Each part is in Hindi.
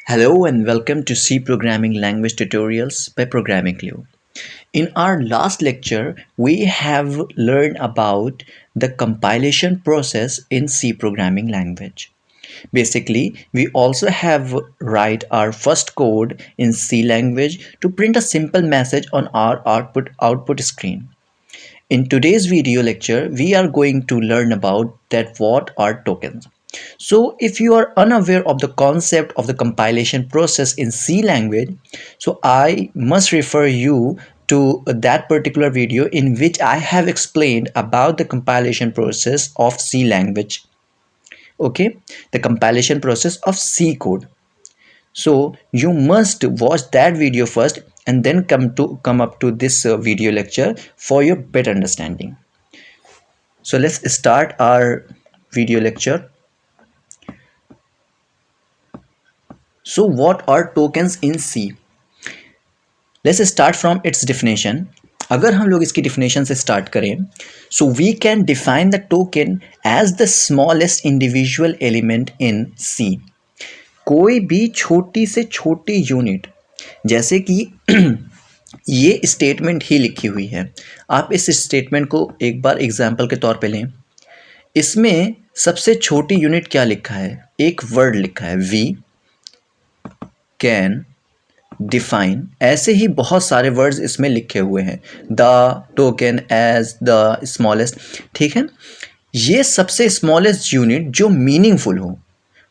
Hello and welcome to C Programming Language Tutorials by Programming Glue. In our last lecture, we have learned about the compilation process in C programming language. Basically, we also have write our first code in C language to print a simple message on our output screen. In today's video lecture, we are going to learn about that what are tokens. So if you are unaware of the concept of the compilation process in C language, so I must refer you to that particular video in which I have explained about the compilation process of C language. Okay, the compilation process of C code. So you must watch that video first and then come up to this video lecture for your better understanding. So let's start our video lecture. So what are tokens in C? Let's start from its definition. अगर हम लोग इसकी definition से start करें, so we can define the token as the smallest individual element in C. कोई भी छोटी से छोटी यूनिट, जैसे कि ये स्टेटमेंट ही लिखी हुई है, आप इस स्टेटमेंट को एक बार एग्जाम्पल के तौर पे लें. इसमें सबसे छोटी यूनिट क्या लिखा है? एक वर्ड लिखा है वी कैन डिफाइन. ऐसे ही बहुत सारे वर्ड्स इसमें लिखे हुए हैं, the token as the smallest. ठीक है, ये सबसे स्मॉलेस्ट यूनिट जो मीनिंगफुल हो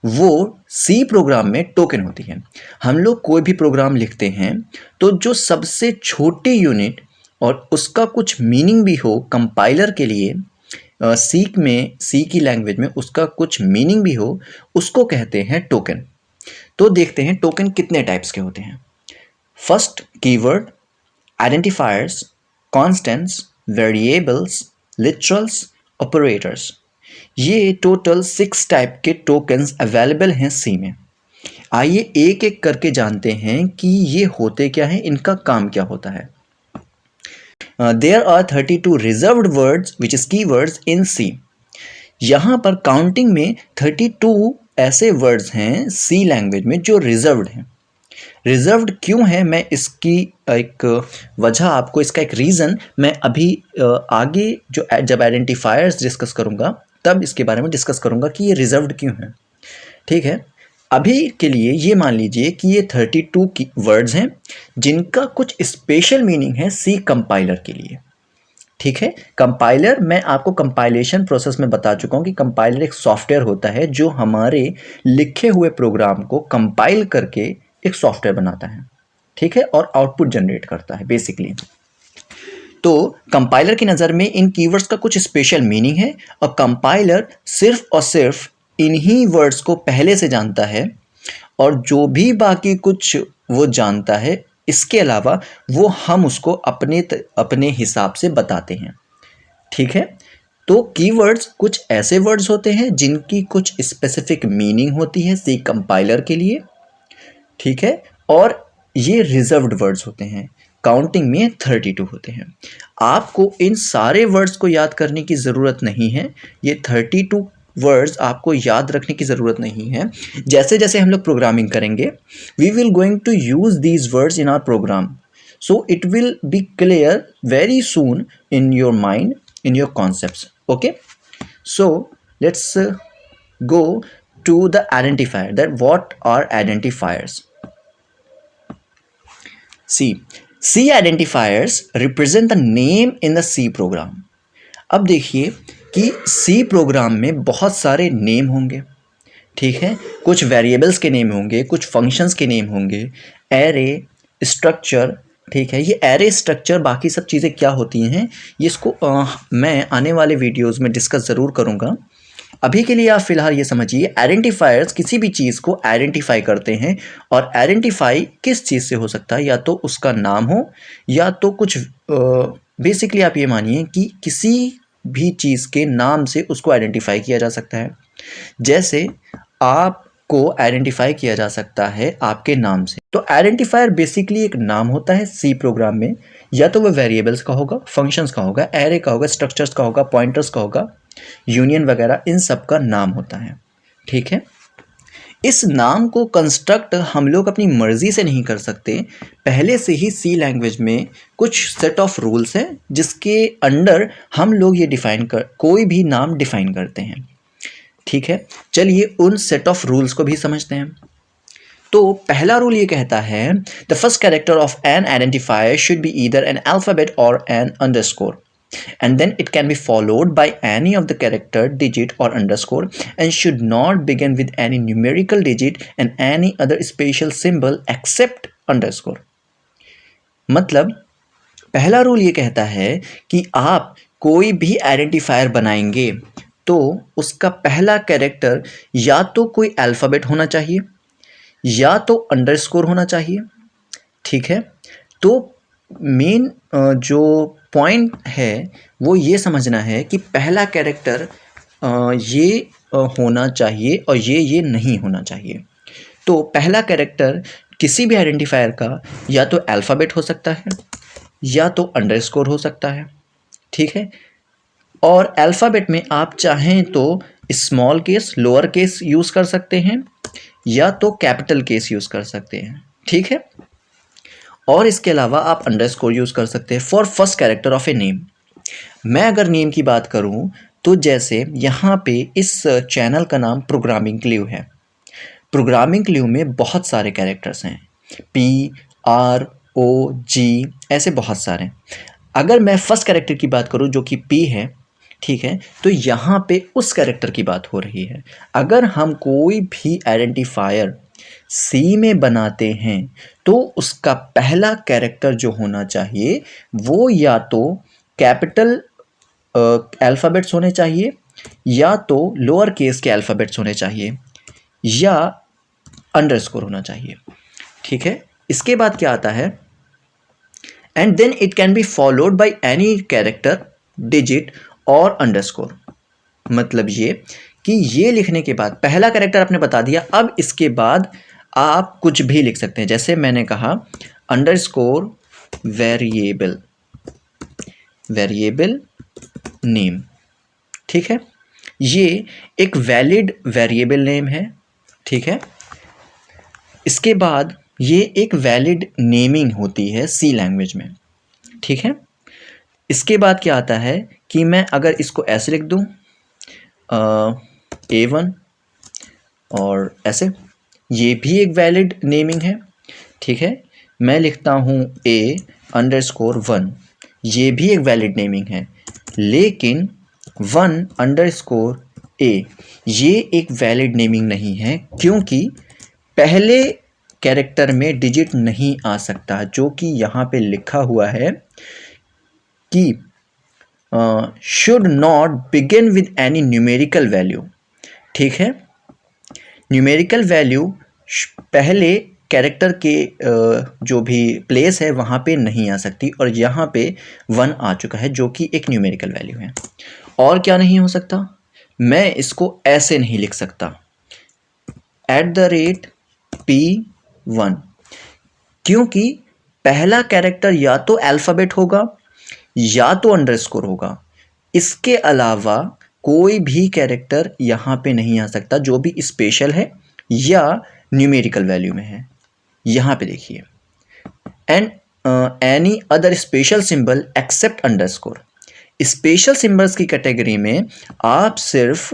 वो सी प्रोग्राम में टोकन होती है. हम लोग कोई भी प्रोग्राम लिखते हैं तो जो सबसे छोटी यूनिट और उसका कुछ मीनिंग भी हो, कंपाइलर के लिए सी की लैंग्वेज में उसका कुछ मीनिंग भी हो, उसको कहते हैं टोकन. तो देखते हैं टोकन कितने टाइप्स के होते हैं. First, keyword, identifiers, constants, variables, literals, operators. ये टोटल 6 टाइप के टोकन्स अवेलेबल हैं सी में. आइए एक एक करके जानते हैं कि ये होते क्या हैं, इनका काम क्या होता है. There are 32 reserved words which is keywords in C. यहाँ पर काउंटिंग में 32 ऐसे वर्ड्स हैं सी लैंग्वेज में जो रिजर्व्ड हैं. रिजर्व्ड क्यों है, मैं इसकी एक वजह आपको, इसका एक रीज़न मैं अभी आगे जब आइडेंटिफायर्स डिस्कस करूँगा तब इसके बारे में डिस्कस करूँगा कि ये रिजर्व्ड क्यों है. ठीक है, अभी के लिए ये मान लीजिए कि ये 32 की वर्ड्स हैं जिनका कुछ स्पेशल मीनिंग है सी कंपाइलर के लिए. ठीक है, कंपाइलर मैं आपको कंपाइलेशन प्रोसेस में बता चुका हूँ कि कंपाइलर एक सॉफ्टवेयर होता है जो हमारे लिखे हुए प्रोग्राम को कंपाइल करके एक सॉफ्टवेयर बनाता है. ठीक है, और आउटपुट जनरेट करता है बेसिकली. तो कंपाइलर की नज़र में इन कीवर्ड्स का कुछ स्पेशल मीनिंग है और कंपाइलर सिर्फ और सिर्फ इन्हीं वर्ड्स को पहले से जानता है और जो भी बाकी कुछ वो जानता है इसके अलावा वो हम उसको अपने हिसाब से बताते हैं. ठीक है, तो कीवर्ड्स कुछ ऐसे वर्ड्स होते हैं जिनकी कुछ स्पेसिफिक मीनिंग होती है सी कंपाइलर के लिए. ठीक है, और ये रिजर्व्ड वर्ड्स होते हैं, काउंटिंग में 32 होते हैं. आपको इन सारे वर्ड्स को याद करने की ज़रूरत नहीं है, ये 32 वर्ड्स आपको याद रखने की ज़रूरत नहीं है. जैसे जैसे हम लोग प्रोग्रामिंग करेंगे we will going to use these words in our program, so it will be clear very soon in your mind, in your concepts. Okay, so let's go to the identifier, that what are identifiers. C identifiers represent the name in the C program. अब देखिए कि C प्रोग्राम में बहुत सारे नेम होंगे. ठीक है, कुछ वेरिएबल्स के नेम होंगे, कुछ फंक्शंस के नेम होंगे, एरे, स्ट्रक्चर. ठीक है, ये एरे, स्ट्रक्चर, बाकी सब चीज़ें क्या होती हैं ये इसको मैं आने वाले वीडियोज़ में डिस्कस ज़रूर करूँगा. अभी के लिए आप फिलहाल ये समझिए, आइडेंटिफायर्स किसी भी चीज़ को आइडेंटिफाई करते हैं और आइडेंटिफाई किस चीज़ से हो सकता है, या तो उसका नाम हो या तो कुछ बेसिकली आप ये मानिए कि किसी भी चीज़ के नाम से उसको आइडेंटिफाई किया जा सकता है. जैसे आपको आइडेंटिफाई किया जा सकता है आपके नाम से. तो आइडेंटिफायर बेसिकली एक नाम होता है सी प्रोग्राम में, या तो वह वेरिएबल्स का होगा, फंक्शंस का होगा, एरे का होगा, स्ट्रक्चर्स का होगा, पॉइंटर्स का होगा, यूनियन वगैरह, इन सब का नाम होता है. ठीक है, इस नाम को कंस्ट्रक्ट हम लोग अपनी मर्जी से नहीं कर सकते, पहले से ही सी लैंग्वेज में कुछ सेट ऑफ रूल्स हैं जिसके अंडर हम लोग ये कोई भी नाम डिफाइन करते हैं। ठीक है, चलिए उन सेट ऑफ रूल्स को भी समझते हैं। तो पहला रूल ये कहता है the first character of an identifier should be either an alphabet or an underscore and then it can be followed by any of the character, digit or underscore and should not begin with any numerical digit and any other special symbol except underscore। मतलब पहला रूल ये कहता है कि आप कोई भी आइडेंटिफायर बनाएंगे तो उसका पहला कैरेक्टर या तो कोई अल्फ़ाबेट होना चाहिए या तो अंडरस्कोर होना चाहिए। ठीक है, तो मेन जो पॉइंट है वो ये समझना है कि पहला कैरेक्टर ये होना चाहिए और ये नहीं होना चाहिए। तो पहला कैरेक्टर किसी भी आइडेंटिफायर का या तो अल्फ़ाबेट हो सकता है या तो अंडरस्कोर हो सकता है। ठीक है, और अल्फ़ाबेट में आप चाहें तो small case, lower case use कर सकते हैं या तो कैपिटल केस यूज़ कर सकते हैं। ठीक है, और इसके अलावा आप अंडरस्कोर यूज़ कर सकते हैं for first character of a name. मैं अगर नेम की बात करूं तो जैसे यहाँ पे इस चैनल का नाम प्रोग्रामिंग क्ल्यू है। प्रोग्रामिंग क्ल्यू में बहुत सारे कैरेक्टर्स हैं, PROG ऐसे बहुत सारे। अगर मैं फर्स्ट कैरेक्टर की बात करूं जो कि P है, ठीक है, तो यहाँ पे उस कैरेक्टर की बात हो रही है। अगर हम कोई भी आइडेंटिफायर सी में बनाते हैं तो उसका पहला कैरेक्टर जो होना चाहिए वो या तो कैपिटल अल्फ़ाबेट्स होने चाहिए या तो लोअर केस के अल्फ़ाबेट्स होने चाहिए या अंडरस्कोर होना चाहिए। ठीक है, इसके बाद क्या आता है and then it can be followed by any character, digit और अंडरस्कोर। मतलब ये कि ये लिखने के बाद पहला कैरेक्टर आपने बता दिया, अब इसके बाद आप कुछ भी लिख सकते हैं। जैसे मैंने कहा अंडरस्कोर वेरिएबल नेम। ठीक है, ये एक वैलिड वेरिएबल नेम है। ठीक है, इसके बाद ये एक वैलिड नेमिंग होती है सी लैंग्वेज में। ठीक है, इसके बाद क्या आता है कि मैं अगर इसको ऐसे लिख दूं A1 और ऐसे, ये भी एक वैलिड नेमिंग है। ठीक है, मैं लिखता हूँ A_1, ये भी एक वैलिड नेमिंग है। लेकिन 1_A ये एक वैलिड नेमिंग नहीं है क्योंकि पहले कैरेक्टर में डिजिट नहीं आ सकता, जो कि यहाँ पे लिखा हुआ है कि should not begin with any numerical value. ठीक है, न्यूमेरिकल वैल्यू पहले कैरेक्टर के जो भी प्लेस है वहाँ पे नहीं आ सकती और यहाँ पे 1 आ चुका है जो कि एक न्यूमेरिकल वैल्यू है। और क्या नहीं हो सकता, मैं इसको ऐसे नहीं लिख सकता @P1 क्योंकि पहला कैरेक्टर या तो अल्फ़ाबेट होगा या तो अंडरस्कोर होगा। इसके अलावा कोई भी कैरेक्टर यहाँ पे नहीं आ सकता जो भी स्पेशल है या न्यूमेरिकल वैल्यू में है। यहाँ पे देखिए and any other special symbol except underscore. Special symbols की कैटेगरी में आप सिर्फ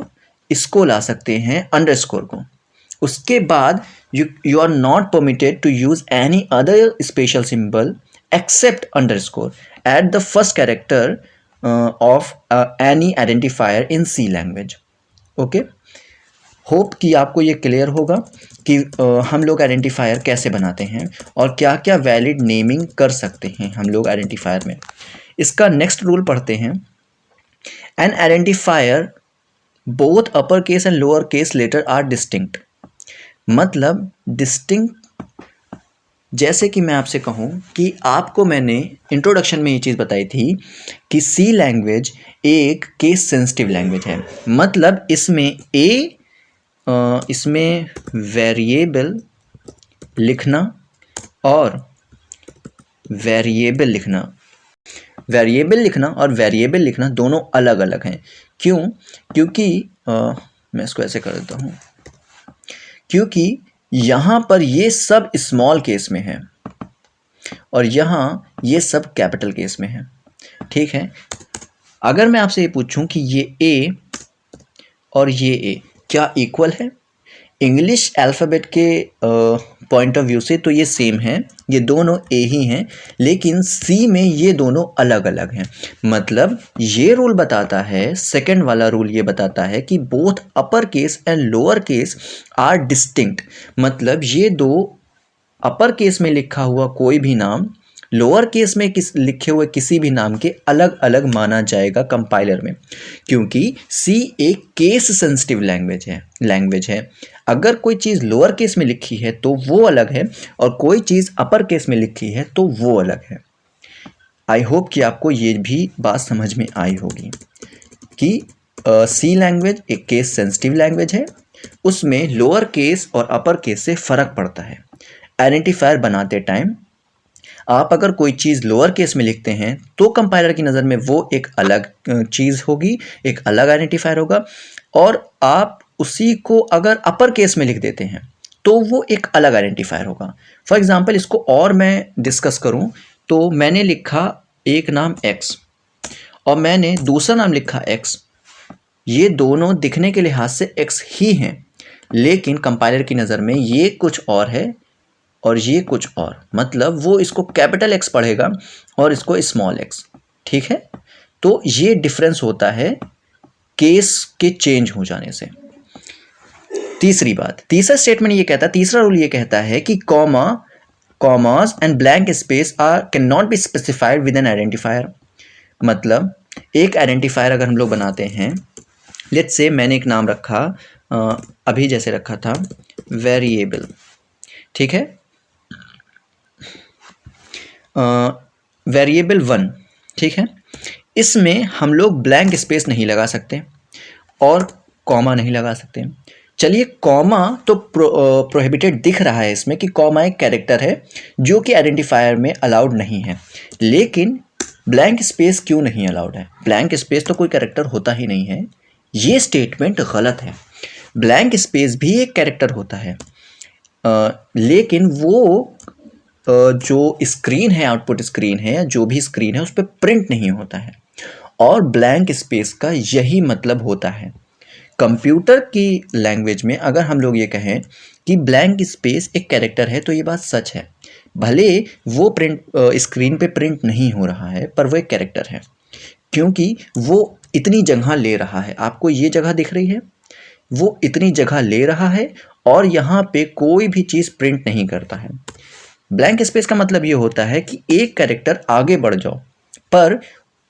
इसको ला सकते हैं, अंडरस्कोर को। उसके बाद you are not permitted to use any other special symbol except underscore at the first character of any identifier in C language. Okay, hope कि आपको ये क्लियर होगा कि हम लोग आइडेंटिफायर कैसे बनाते हैं और क्या क्या वैलिड नेमिंग कर सकते हैं हम लोग आइडेंटिफायर में। इसका नेक्स्ट रूल पढ़ते हैं। An identifier both upper case and lower case letter are distinct. मतलब डिस्टिंक्ट जैसे कि मैं आपसे कहूँ कि आपको मैंने इंट्रोडक्शन में ये चीज़ बताई थी कि सी लैंग्वेज एक केस सेंसिटिव लैंग्वेज है। मतलब इसमें वेरिएबल लिखना और वेरिएबल लिखना दोनों अलग अलग हैं। क्यों? क्योंकि मैं इसको ऐसे कर देता हूँ। क्योंकि यहाँ पर ये सब स्मॉल केस में है और यहाँ ये सब कैपिटल केस में है। ठीक है, अगर मैं आपसे ये पूछूं कि ये ए और ये ए क्या इक्वल है, इंग्लिश अल्फ़ाबेट के पॉइंट ऑफ व्यू से तो ये सेम है, ये दोनों ए ही हैं, लेकिन सी में ये दोनों अलग अलग हैं। मतलब ये रूल बताता है, सेकंड वाला रूल ये बताता है कि both upper case and lower case are distinct. मतलब ये दो अपर केस में लिखा हुआ कोई भी नाम लोअर केस में लिखे हुए किसी भी नाम के अलग अलग माना जाएगा कंपाइलर में, क्योंकि सी एक केस सेंसिटिव लैंग्वेज है। अगर कोई चीज़ लोअर केस में लिखी है तो वो अलग है और कोई चीज़ अपर केस में लिखी है तो वो अलग है। आई होप कि आपको ये भी बात समझ में आई होगी कि सी लैंग्वेज एक केस सेंसिटिव लैंग्वेज है, उसमें लोअर केस और अपर केस से फ़र्क पड़ता है। आइडेंटिफायर बनाते टाइम आप अगर कोई चीज़ लोअर केस में लिखते हैं तो कंपाइलर की नज़र में वो एक अलग चीज़ होगी, एक अलग आइडेंटिफायर होगा, और आप उसी को अगर अपर केस में लिख देते हैं तो वो एक अलग आइडेंटिफायर होगा। फॉर एग्जांपल इसको और मैं डिस्कस करूं तो मैंने लिखा एक नाम x और मैंने दूसरा नाम लिखा x, ये दोनों दिखने के लिहाज से x ही हैं, लेकिन कंपाइलर की नज़र में ये कुछ और है और ये कुछ और। मतलब वो इसको कैपिटल X पढ़ेगा और इसको स्मॉल x। ठीक है, तो ये डिफरेंस होता है केस के चेंज हो जाने से। तीसरी बात, तीसरा स्टेटमेंट ये कहता है, तीसरा रूल ये कहता है कि commas and blank space can not be specified with N identifier. मतलब एक आइडेंटिफायर अगर हम लोग बनाते हैं, लेट्स से मैंने एक नाम रखा, अभी जैसे रखा था वेरिएबल। ठीक है, वेरिएबल 1। ठीक है, इसमें हम लोग ब्लैंक स्पेस नहीं लगा सकते और कॉमा नहीं लगा सकते। चलिए, कॉमा तो प्रोहिबिटेड दिख रहा है इसमें कि कॉमा एक कैरेक्टर है जो कि आइडेंटिफायर में अलाउड नहीं है, लेकिन ब्लैंक स्पेस क्यों नहीं अलाउड है? ब्लैंक स्पेस तो कोई कैरेक्टर होता ही नहीं है। ये स्टेटमेंट गलत है। ब्लैंक स्पेस भी एक कैरेक्टर होता है, लेकिन वो जो स्क्रीन है, आउटपुट स्क्रीन है, जो भी स्क्रीन है उस पर प्रिंट नहीं होता है, और ब्लैंक स्पेस का यही मतलब होता है। कंप्यूटर की लैंग्वेज में अगर हम लोग ये कहें कि ब्लैंक स्पेस एक कैरेक्टर है तो ये बात सच है। भले वो स्क्रीन पे प्रिंट नहीं हो रहा है, पर वो एक कैरेक्टर है क्योंकि वो इतनी जगह ले रहा है। आपको ये जगह दिख रही है, वो इतनी जगह ले रहा है और यहाँ पे कोई भी चीज़ प्रिंट नहीं करता है। ब्लैंक स्पेस का मतलब ये होता है कि एक कैरेक्टर आगे बढ़ जाओ पर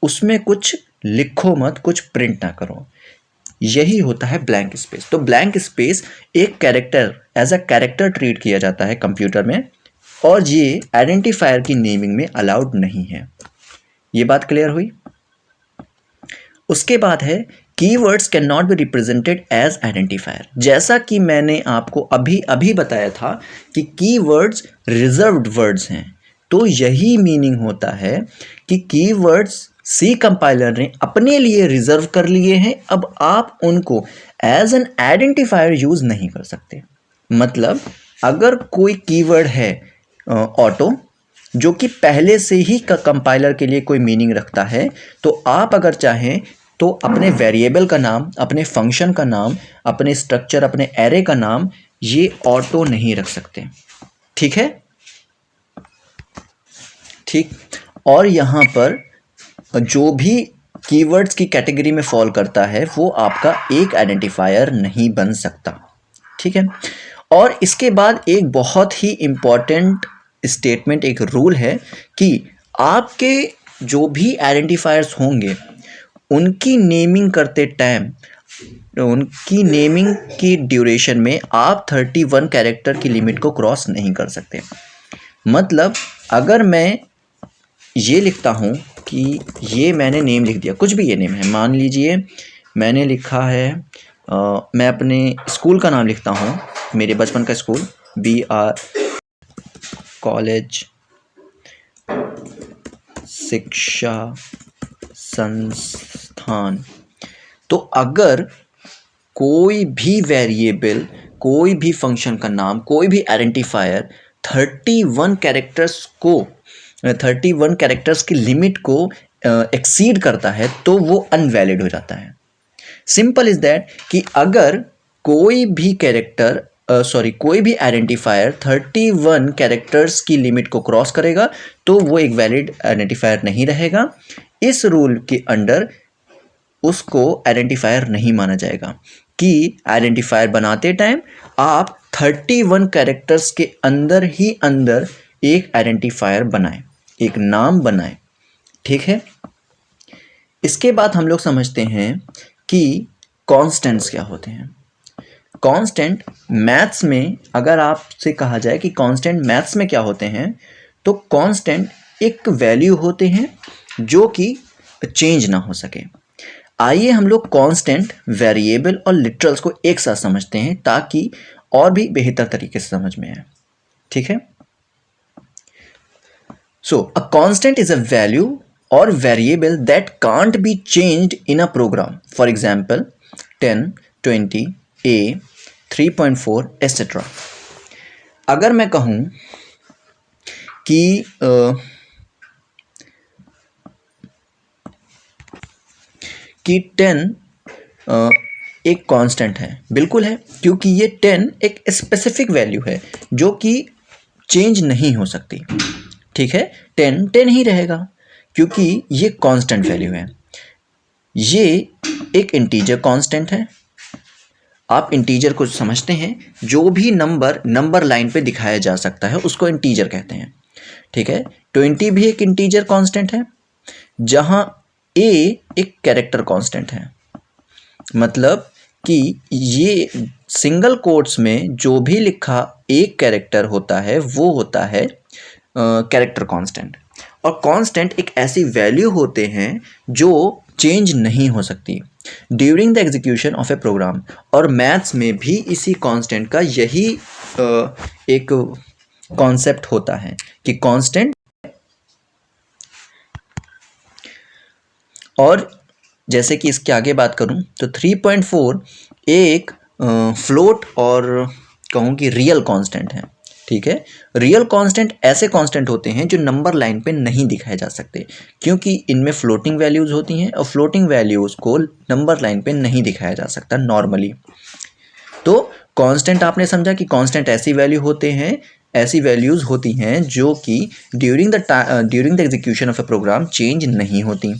उसमें कुछ लिखो मत, कुछ प्रिंट ना करो। यही होता है ब्लैंक स्पेस। तो ब्लैंक स्पेस एक character, as a character treat किया जाता है कंप्यूटर में, और ये आइडेंटिफायर की नेमिंग में अलाउड नहीं है। ये बात क्लियर हुई? उसके बाद है keywords can not be represented as identifier. जैसा कि मैंने आपको अभी बताया था कि कीवर्ड्स रिजर्व्ड वर्ड्स हैं, तो यही मीनिंग होता है कि कीवर्ड्स सी कंपाइलर ने अपने लिए रिजर्व कर लिए हैं। अब आप उनको एज एन आइडेंटिफायर यूज नहीं कर सकते। मतलब अगर कोई कीवर्ड है ऑटो, जो कि पहले से ही कंपाइलर के लिए कोई मीनिंग रखता है, तो आप अगर चाहें तो अपने वेरिएबल का नाम, अपने फंक्शन का नाम, अपने स्ट्रक्चर, अपने एरे का नाम ये ऑटो नहीं रख सकते। ठीक है, ठीक। और यहाँ पर जो भी कीवर्ड्स की कैटेगरी में फॉल करता है वो आपका एक आइडेंटिफायर नहीं बन सकता। ठीक है, और इसके बाद एक बहुत ही इम्पॉर्टेंट स्टेटमेंट, एक रूल है कि आपके जो भी आइडेंटिफायर्स होंगे उनकी नेमिंग करते टाइम, उनकी नेमिंग की ड्यूरेशन में आप 31 कैरेक्टर की लिमिट को क्रॉस नहीं कर सकते। मतलब अगर मैं ये लिखता हूँ कि ये मैंने नेम लिख दिया, कुछ भी ये नेम है, मान लीजिए मैंने लिखा है मैं अपने स्कूल का नाम लिखता हूँ, मेरे बचपन का स्कूल BR कॉलेज शिक्षा संस्थान। तो अगर कोई भी वेरिएबल, कोई भी फंक्शन का नाम, कोई भी आइडेंटिफायर 31 कैरेक्टर्स की लिमिट को एक्सीड करता है तो वो अनवैलिड हो जाता है। सिंपल इज दैट कि अगर कोई भी कोई भी आइडेंटिफायर 31 कैरेक्टर्स की लिमिट को क्रॉस करेगा तो वो एक वैलिड आइडेंटिफायर नहीं रहेगा। इस रूल के अंडर उसको आइडेंटिफायर नहीं माना जाएगा कि आइडेंटिफायर बनाते टाइम आप 31 कैरेक्टर्स के अंदर ही अंदर एक आइडेंटिफायर बनाएं, एक नाम बनाएं। ठीक है, इसके बाद हम लोग समझते हैं कि कॉन्स्टेंट्स क्या होते हैं। कांस्टेंट मैथ्स में, अगर आपसे कहा जाए कि कांस्टेंट मैथ्स में क्या होते हैं, तो कांस्टेंट एक वैल्यू होते हैं जो कि चेंज ना हो सके। आइए हम लोग कांस्टेंट, वेरिएबल और लिटरल्स को एक साथ समझते हैं ताकि और भी बेहतर तरीके से समझ में आए। ठीक है, so a constant is a value or variable that can't be changed in a program. For example, 10, 20, a, 3.4, etc. अगर मैं कहूँ कि 10 एक कांस्टेंट है, बिल्कुल है, क्योंकि ये 10 एक स्पेसिफिक वैल्यू है जो कि चेंज नहीं हो सकती। ठीक है, 10 10 ही रहेगा क्योंकि ये कांस्टेंट वैल्यू है। ये एक इंटीजर कांस्टेंट है। आप इंटीजर को समझते हैं, जो भी नंबर लाइन पे दिखाया जा सकता है उसको इंटीजर कहते हैं। ठीक है, 20 भी एक इंटीजर कांस्टेंट है, जहां a एक कैरेक्टर कांस्टेंट है। मतलब कि ये सिंगल कोट्स में जो भी लिखा एक कैरेक्टर होता है वो होता है कैरेक्टर कांस्टेंट। और कांस्टेंट एक ऐसी वैल्यू होते हैं जो चेंज नहीं हो सकती during the execution of a program. और मैथ्स में भी इसी कांस्टेंट का यही एक कॉन्सेप्ट होता है कि कांस्टेंट। और जैसे कि इसके आगे बात करूं तो 3.4 एक फ्लोट और कहूं कि रियल कांस्टेंट है। ठीक है, रियल कांस्टेंट ऐसे कांस्टेंट होते हैं जो नंबर लाइन पे नहीं दिखाए जा सकते, क्योंकि इनमें फ्लोटिंग वैल्यूज होती हैं और फ्लोटिंग वैल्यूज को नंबर लाइन पे नहीं दिखाया जा सकता नॉर्मली। तो कांस्टेंट आपने समझा कि कांस्टेंट ऐसी वैल्यूज होती हैं जो कि during the execution of a program change नहीं होती।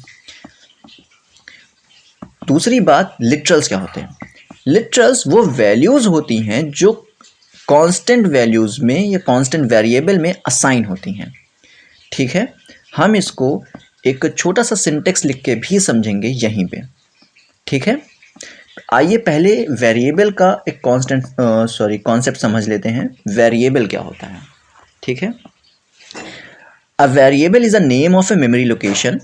दूसरी बात, लिटरल्स क्या होते हैं। लिटरल्स वो वैल्यूज होती हैं जो कांस्टेंट वैल्यूज में या कांस्टेंट वेरिएबल में असाइन होती हैं। ठीक है, हम इसको एक छोटा सा सिंटेक्स लिख के भी समझेंगे यहीं पे। ठीक है, आइए पहले वेरिएबल का एक कॉन्सेप्ट समझ लेते हैं। वेरिएबल क्या होता है। ठीक है, a variable is a name of a memory location.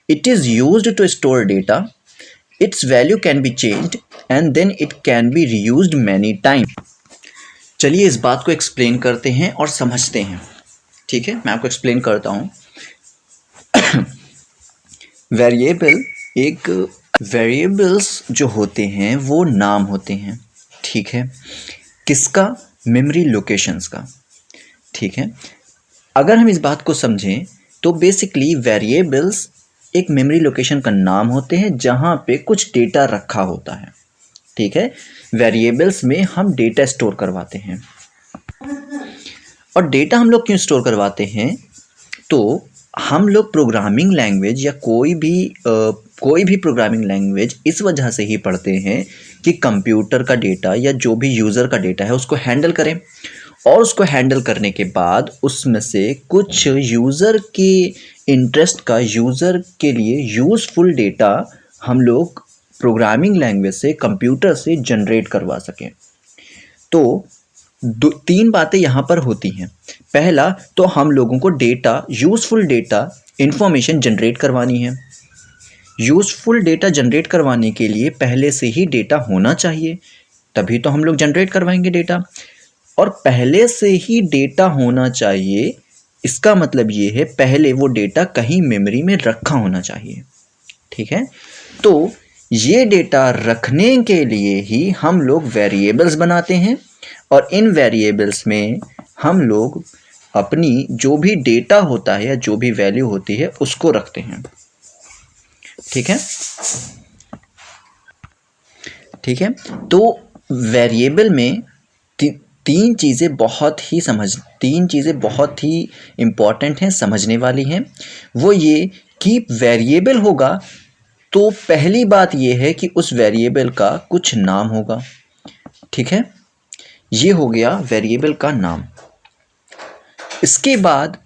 It is used to store data. Its value can be changed and then it can be reused many times. चलिए इस बात को एक्सप्लेन करते हैं और समझते हैं। ठीक है, मैं आपको एक्सप्लेन करता हूँ। वेरिएबल्स जो होते हैं वो नाम होते हैं। ठीक है, किसका? मेमोरी लोकेशंस का। ठीक है, अगर हम इस बात को समझें तो बेसिकली वेरिएबल्स एक मेमोरी लोकेशन का नाम होते हैं जहाँ पे कुछ डेटा रखा होता है। ठीक है, वेरिएबल्स में हम डेटा स्टोर करवाते हैं। और डेटा हम लोग क्यों स्टोर करवाते हैं? तो हम लोग प्रोग्रामिंग लैंग्वेज या कोई भी प्रोग्रामिंग लैंग्वेज इस वजह से ही पढ़ते हैं कि कंप्यूटर का डेटा या जो भी यूज़र का डेटा है उसको हैंडल करें, और उसको हैंडल करने के बाद उसमें से कुछ यूज़र के इंटरेस्ट का, यूज़र के लिए यूज़फुल डेटा हम लोग प्रोग्रामिंग लैंग्वेज से, कंप्यूटर से जनरेट करवा सकें। तो तीन बातें यहाँ पर होती हैं। पहला तो हम लोगों को data, useful data, information generate करवानी है। यूज़फुल डेटा जनरेट करवाने के लिए पहले से ही डेटा होना चाहिए, तभी तो हम लोग जनरेट करवाएंगे डेटा। और पहले से ही डेटा होना चाहिए, इसका मतलब ये है पहले वो डेटा कहीं मेमोरी में रखा होना चाहिए। ठीक है, तो ये डेटा रखने के लिए ही हम लोग वेरिएबल्स बनाते हैं और इन वेरिएबल्स में हम लोग अपनी जो भी डेटा होता है या जो भी वैल्यू होती है उसको रखते हैं। ठीक है, ठीक है। तो वेरिएबल में तीन चीज़ें बहुत ही इम्पॉर्टेंट हैं, समझने वाली हैं। वो ये कि वेरिएबल होगा तो पहली बात ये है कि उस वेरिएबल का कुछ नाम होगा। ठीक है, ये हो गया वेरिएबल का नाम। इसके बाद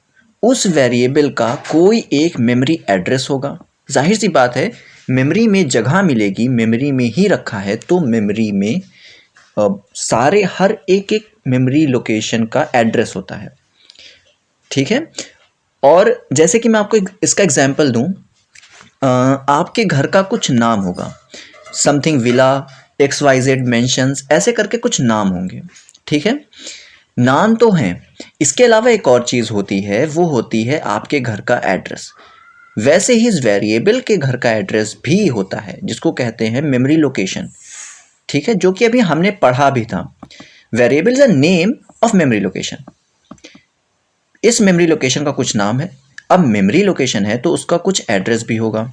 उस वेरिएबल का कोई एक मेमोरी एड्रेस होगा। जाहिर सी बात है, मेमोरी में जगह मिलेगी, मेमोरी में ही रखा है तो मेमोरी में सारे हर एक मेमोरी लोकेशन का एड्रेस होता है। ठीक है, और जैसे कि मैं आपको इसका एग्जांपल दूं, आपके घर का कुछ नाम होगा, समथिंग विला, XYZ मेंशंस, ऐसे करके कुछ नाम होंगे। ठीक है, नाम तो हैं, इसके अलावा एक और चीज़ होती है, वो होती है आपके घर का एड्रेस। वैसे ही इस वेरिएबल के घर का एड्रेस भी होता है जिसको कहते हैं मेमोरी लोकेशन। ठीक है, जो कि अभी हमने पढ़ा भी था। Variable is a name of memory location. इस मेमोरी लोकेशन का कुछ नाम है। अब मेमोरी लोकेशन है तो उसका कुछ एड्रेस भी होगा।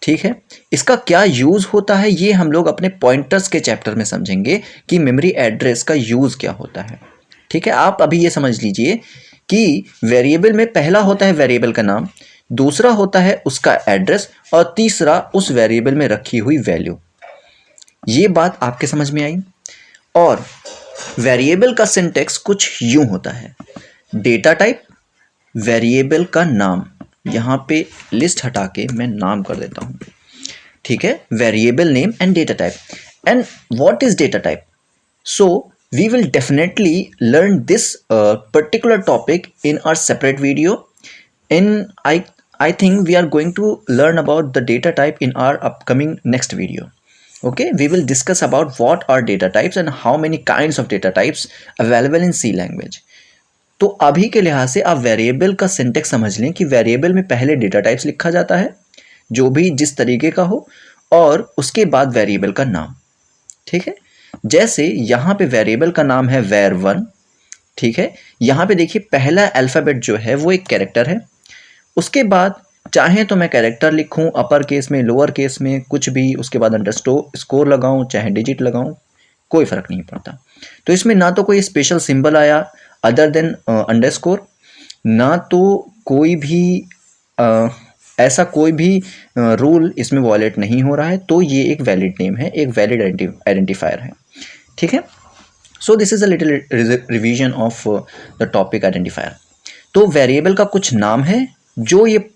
ठीक है, इसका क्या यूज़ होता है ये हम लोग अपने पॉइंटर्स के चैप्टर में समझेंगे कि मेमोरी एड्रेस का यूज़ क्या होता है। ठीक है, आप अभी ये समझ लीजिए कि वेरिएबल में पहला होता है वेरिएबल का नाम, दूसरा होता है उसका एड्रेस और तीसरा उस वेरिएबल में रखी हुई वैल्यू। ये बात आपके समझ में आई। और वेरिएबल का सिंटेक्स कुछ यूं होता है, डेटा टाइप, वेरिएबल का नाम, यहाँ पे लिस्ट हटा के मैं नाम कर देता हूँ। ठीक है, variable name and data type. And what is data type? So we will definitely learn this particular topic in our separate video. I think we are going to learn about the data type in our upcoming next video. Okay, we will discuss about what are data types and how many kinds of data types available in C language. तो अभी के लिहाज से आप वेरिएबल का सिंटेक्स समझ लें कि वेरिएबल में पहले डेटा टाइप्स लिखा जाता है जो भी जिस तरीके का हो, और उसके बाद वेरिएबल का नाम। ठीक है, जैसे यहाँ पे वेरिएबल का नाम है var1। ठीक है, यहाँ पे देखिए पहला अल्फ़ाबेट जो है वो एक कैरेक्टर है। उसके बाद चाहे तो मैं कैरेक्टर लिखूँ अपर केस में, लोअर केस में, कुछ भी, उसके बाद अंडरस्कोर लगाऊँ चाहे डिजिट लगाऊँ, कोई फ़र्क नहीं पड़ता। तो इसमें ना तो कोई स्पेशल सिंबल आया अदर देन अंडरस्कोर, ना तो कोई भी ऐसा कोई भी रूल इसमें वॉयलेट नहीं हो रहा है। तो ये एक वैलिड नेम है, एक वैलिड आइडेंटिफायर है। ठीक है, so this is a little revision of the topic identifier. तो वेरिएबल का कुछ नाम है जो ये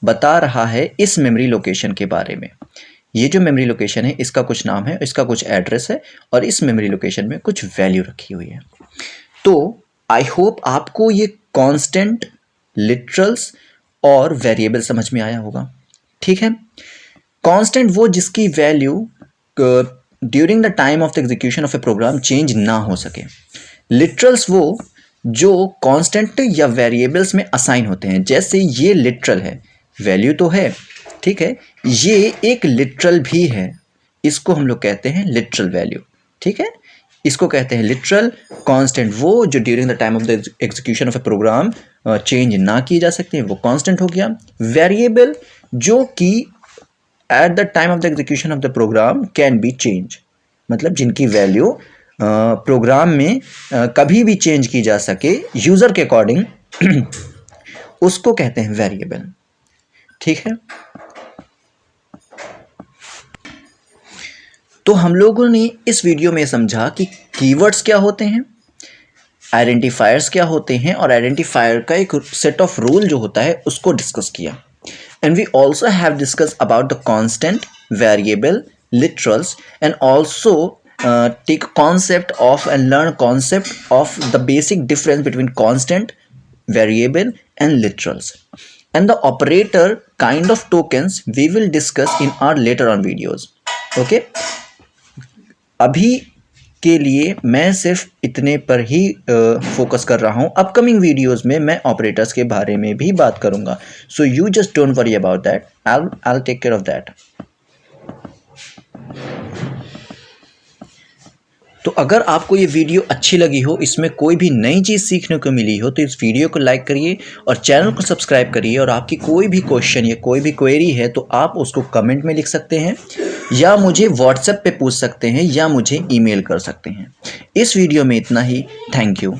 बता रहा है इस मेमोरी लोकेशन के बारे में। ये जो मेमोरी लोकेशन है इसका कुछ नाम है, इसका कुछ एड्रेस है और इस मेमोरी लोकेशन में कुछ वैल्यू रखी हुई है। तो आई होप आपको ये कांस्टेंट, लिटरल्स और वेरिएबल समझ में आया होगा। ठीक है, कांस्टेंट वो जिसकी value during the time of the execution of a program change ना हो सके। लिटरल्स वो जो कांस्टेंट या वेरिएबल्स में असाइन होते हैं। जैसे ये लिटरल है, वैल्यू तो है, ठीक है, ये एक लिटरल भी है, इसको हम लोग कहते हैं लिटरल वैल्यू। ठीक है, इसको कहते हैं लिटरल। कांस्टेंट वो जो during the time of the execution of a program change ना की जा सकते हैं, वो कांस्टेंट हो गया। वेरिएबल जो कि at the time of the execution of the program can be change, मतलब जिनकी वैल्यू प्रोग्राम में कभी भी चेंज की जा सके यूज़र के अकॉर्डिंग, उसको कहते हैं वेरिएबल। ठीक है, तो हम लोगों ने इस वीडियो में समझा कि कीवर्ड्स क्या होते हैं, आइडेंटिफायर्स क्या होते हैं, और आइडेंटिफायर का एक सेट ऑफ रूल जो होता है उसको डिस्कस किया। And we also have discuss about the constant, variable, literals, and also take concept of and learn concept of the basic difference between constant, variable and literals, and the operator kind of tokens we will discuss in our later on videos. Okay, अभी के लिए मैं सिर्फ इतने पर ही फोकस कर रहा हूँ। अपकमिंग वीडियोस में मैं ऑपरेटर्स के बारे में भी बात करूँगा, so you just don't worry about that, I'll take care of that. तो अगर आपको ये वीडियो अच्छी लगी हो, इसमें कोई भी नई चीज़ सीखने को मिली हो, तो इस वीडियो को लाइक करिए और चैनल को सब्सक्राइब करिए। और आपकी कोई भी क्वेश्चन या कोई भी क्वेरी है तो आप उसको कमेंट में लिख सकते हैं, या मुझे व्हाट्सएप पे पूछ सकते हैं, या मुझे ईमेल कर सकते हैं। इस वीडियो में इतना ही। Thank you.